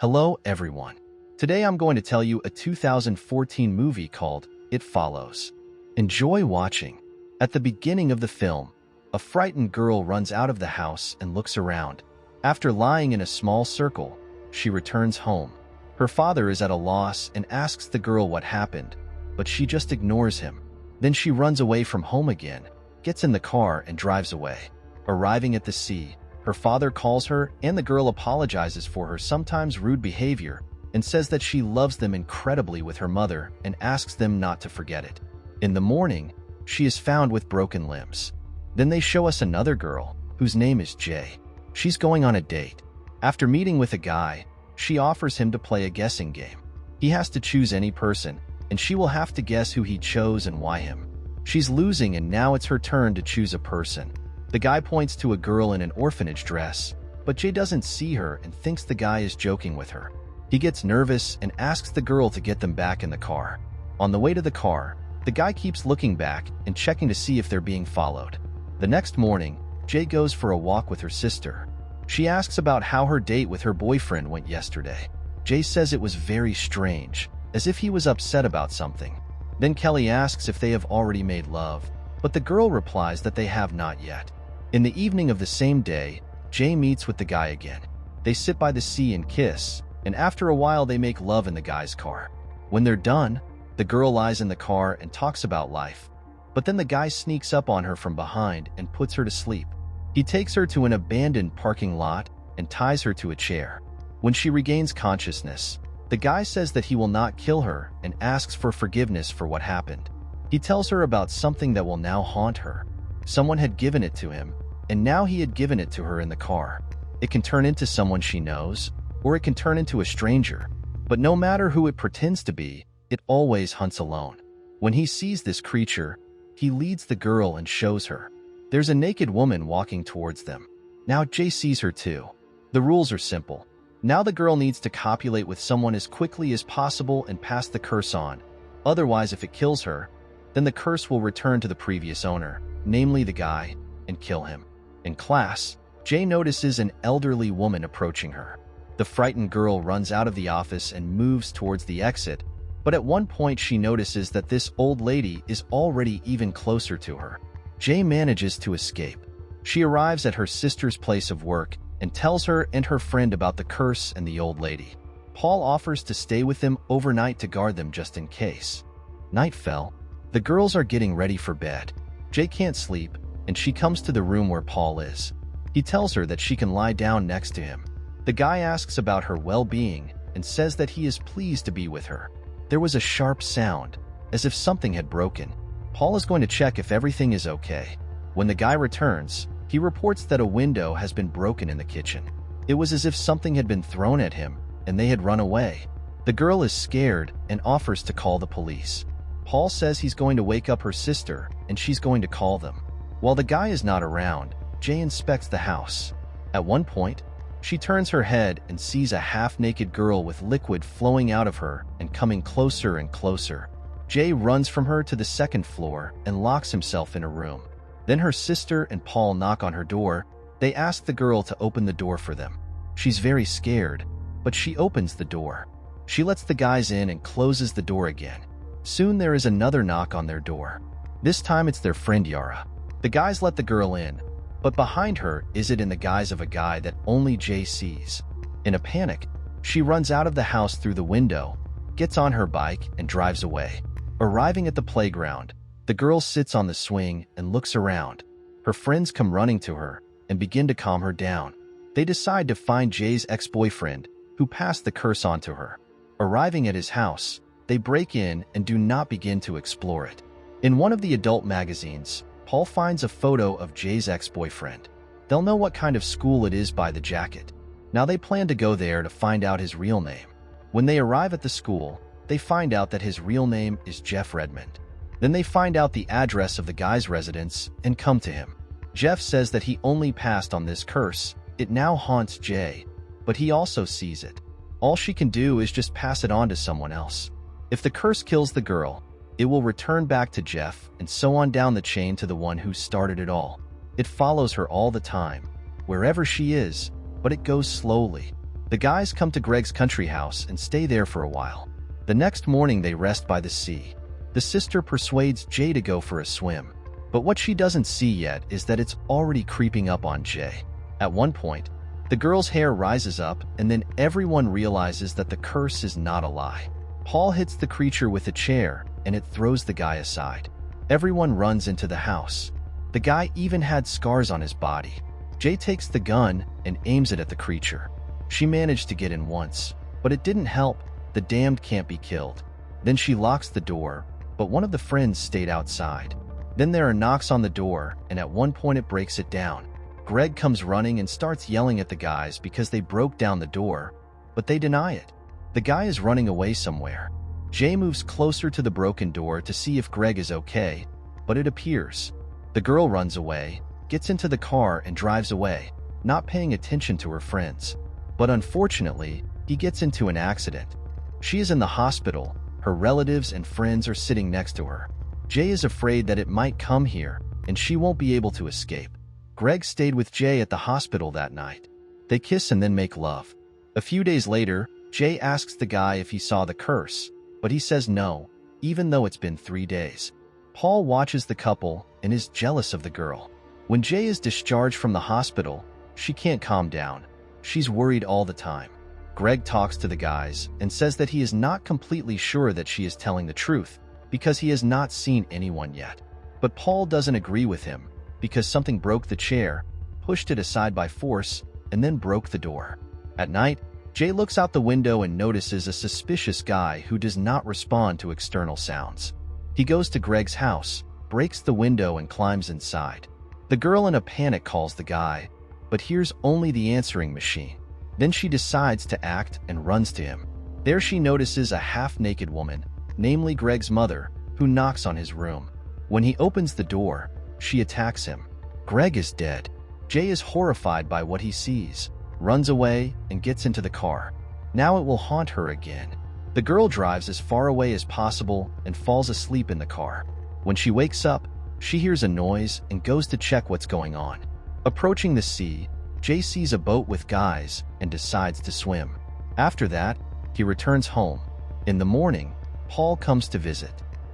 Hello everyone. Today I'm going to tell you a 2014 movie called It Follows. Enjoy watching. At the beginning of the film, a frightened girl runs out of the house and looks around. After lying in a small circle, she returns home. Her father is at a loss and asks the girl what happened, but she just ignores him. Then she runs away from home again, gets in the car and drives away. Arriving at the sea, her father calls her and the girl apologizes for her sometimes rude behavior and says that she loves them incredibly with her mother and asks them not to forget it. In the morning, she is found with broken limbs. Then they show us another girl, whose name is Jay. She's going on a date. After meeting with a guy, she offers him to play a guessing game. He has to choose any person, and she will have to guess who he chose and why him. She's losing and now it's her turn to choose a person. The guy points to a girl in an orphanage dress, but Jay doesn't see her and thinks the guy is joking with her. He gets nervous and asks the girl to get them back in the car. On the way to the car, the guy keeps looking back and checking to see if they're being followed. The next morning, Jay goes for a walk with her sister. She asks about how her date with her boyfriend went yesterday. Jay says it was very strange, as if he was upset about something. Then Kelly asks if they have already made love, but the girl replies that they have not yet. In the evening of the same day, Jay meets with the guy again. They sit by the sea and kiss, and after a while they make love in the guy's car. When they're done, the girl lies in the car and talks about life. But then the guy sneaks up on her from behind and puts her to sleep. He takes her to an abandoned parking lot and ties her to a chair. When she regains consciousness, the guy says that he will not kill her and asks for forgiveness for what happened. He tells her about something that will now haunt her. Someone had given it to him, and now he had given it to her in the car. It can turn into someone she knows, or it can turn into a stranger. But no matter who it pretends to be, it always hunts alone. When he sees this creature, he leads the girl and shows her. There's a naked woman walking towards them. Now Jay sees her too. The rules are simple. Now the girl needs to copulate with someone as quickly as possible and pass the curse on. Otherwise, if it kills her, then the curse will return to the previous owner, namely the guy, and kill him. In class, Jay notices an elderly woman approaching her. The frightened girl runs out of the office and moves towards the exit, but at one point she notices that this old lady is already even closer to her. Jay manages to escape. She arrives at her sister's place of work and tells her and her friend about the curse and the old lady. Paul offers to stay with them overnight to guard them just in case. Night fell. The girls are getting ready for bed. Jay can't sleep, and she comes to the room where Paul is. He tells her that she can lie down next to him. The guy asks about her well-being and says that he is pleased to be with her. There was a sharp sound, as if something had broken. Paul is going to check if everything is okay. When the guy returns, he reports that a window has been broken in the kitchen. It was as if something had been thrown at him, and they had run away. The girl is scared and offers to call the police. Paul says he's going to wake up her sister, and she's going to call them. While the guy is not around, Jay inspects the house. At one point, she turns her head and sees a half-naked girl with liquid flowing out of her and coming closer and closer. Jay runs from her to the second floor and locks himself in a room. Then her sister and Paul knock on her door. They ask the girl to open the door for them. She's very scared, but she opens the door. She lets the guys in and closes the door again. Soon there is another knock on their door. This time it's their friend Yara. The guys let the girl in, but behind her is it in the guise of a guy that only Jay sees. In a panic, she runs out of the house through the window, gets on her bike, and drives away. Arriving at the playground, the girl sits on the swing and looks around. Her friends come running to her and begin to calm her down. They decide to find Jay's ex-boyfriend, who passed the curse on to her. Arriving at his house, they break in and do not begin to explore it. In one of the adult magazines, Paul finds a photo of Jay's ex-boyfriend. They'll know what kind of school it is by the jacket. Now they plan to go there to find out his real name. When they arrive at the school, they find out that his real name is Jeff Redmond. Then they find out the address of the guy's residence and come to him. Jeff says that he only passed on this curse. It now haunts Jay, but he also sees it. All she can do is just pass it on to someone else. If the curse kills the girl, it will return back to Jeff and so on down the chain to the one who started it all. It follows her all the time, wherever she is, but it goes slowly. The guys come to Greg's country house and stay there for a while. The next morning they rest by the sea. The sister persuades Jay to go for a swim. But what she doesn't see yet is that it's already creeping up on Jay. At one point, the girl's hair rises up and then everyone realizes that the curse is not a lie. Paul hits the creature with a chair and it throws the guy aside. Everyone runs into the house. The guy even had scars on his body. Jay takes the gun and aims it at the creature. She managed to get in once, but it didn't help. The damned can't be killed. Then she locks the door, but one of the friends stayed outside. Then there are knocks on the door, and at one point it breaks it down. Greg comes running and starts yelling at the guys because they broke down the door, but they deny it. The guy is running away somewhere. Jay moves closer to the broken door to see if Greg is okay, but it appears. The girl runs away, gets into the car and drives away, not paying attention to her friends. But unfortunately, he gets into an accident. She is in the hospital. Her relatives and friends are sitting next to her. Jay is afraid that it might come here, and she won't be able to escape. Greg stayed with Jay at the hospital that night. They kiss and then make love. A few days later, Jay asks the guy if he saw the curse, but he says no, even though it's been 3 days. Paul watches the couple and is jealous of the girl. When Jay is discharged from the hospital, she can't calm down. She's worried all the time. Greg talks to the guys and says that he is not completely sure that she is telling the truth because he has not seen anyone yet. But Paul doesn't agree with him because something broke the chair, pushed it aside by force, and then broke the door. At night, Jay looks out the window and notices a suspicious guy who does not respond to external sounds. He goes to Greg's house, breaks the window and climbs inside. The girl in a panic calls the guy, but hears only the answering machine. Then she decides to act and runs to him. There she notices a half-naked woman, namely Greg's mother, who knocks on his room. When he opens the door, she attacks him. Greg is dead. Jay is horrified by what he sees, runs away, and gets into the car. Now it will haunt her again. The girl drives as far away as possible and falls asleep in the car. When she wakes up, she hears a noise and goes to check what's going on. Approaching the sea, Jay sees a boat with guys and decides to swim. After that, he returns home. In the morning, Paul comes to visit.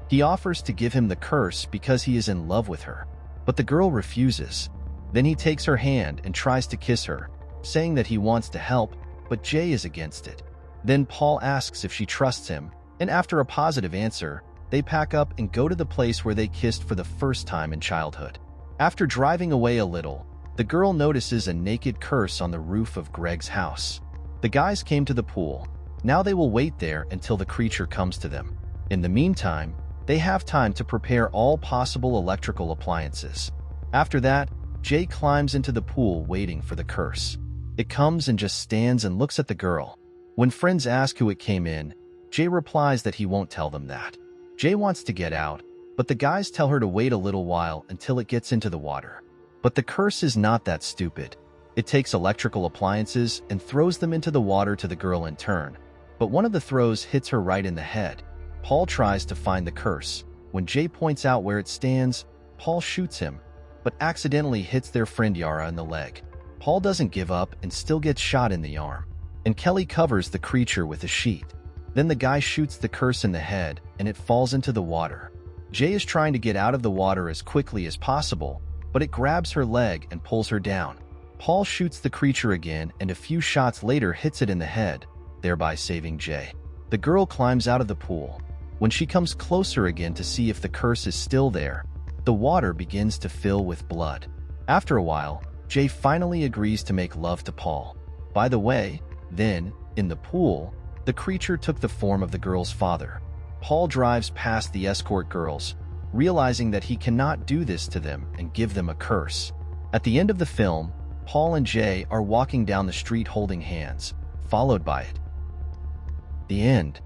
He offers to give him the curse because he is in love with her, but the girl refuses. Then he takes her hand and tries to kiss her, saying that he wants to help, but Jay is against it. Then Paul asks if she trusts him, and after a positive answer, they pack up and go to the place where they kissed for the first time in childhood. After driving away a little, the girl notices a naked curse on the roof of Greg's house. The guys came to the pool. Now they will wait there until the creature comes to them. In the meantime, they have time to prepare all possible electrical appliances. After that, Jay climbs into the pool waiting for the curse. It comes and just stands and looks at the girl. When friends ask who it came in, Jay replies that he won't tell them that. Jay wants to get out, but the guys tell her to wait a little while until it gets into the water. But the curse is not that stupid. It takes electrical appliances and throws them into the water to the girl in turn. But one of the throws hits her right in the head. Paul tries to find the curse. When Jay points out where it stands, Paul shoots him, but accidentally hits their friend Yara in the leg. Paul doesn't give up and still gets shot in the arm. And Kelly covers the creature with a sheet. Then the guy shoots the curse in the head and it falls into the water. Jay is trying to get out of the water as quickly as possible, but it grabs her leg and pulls her down. Paul shoots the creature again and a few shots later hits it in the head, thereby saving Jay. The girl climbs out of the pool. When she comes closer again to see if the curse is still there, the water begins to fill with blood. After a while, Jay finally agrees to make love to Paul. By the way, then, in the pool, the creature took the form of the girl's father. Paul drives past the escort girls, realizing that he cannot do this to them and give them a curse. At the end of the film, Paul and Jay are walking down the street holding hands, followed by it. The end.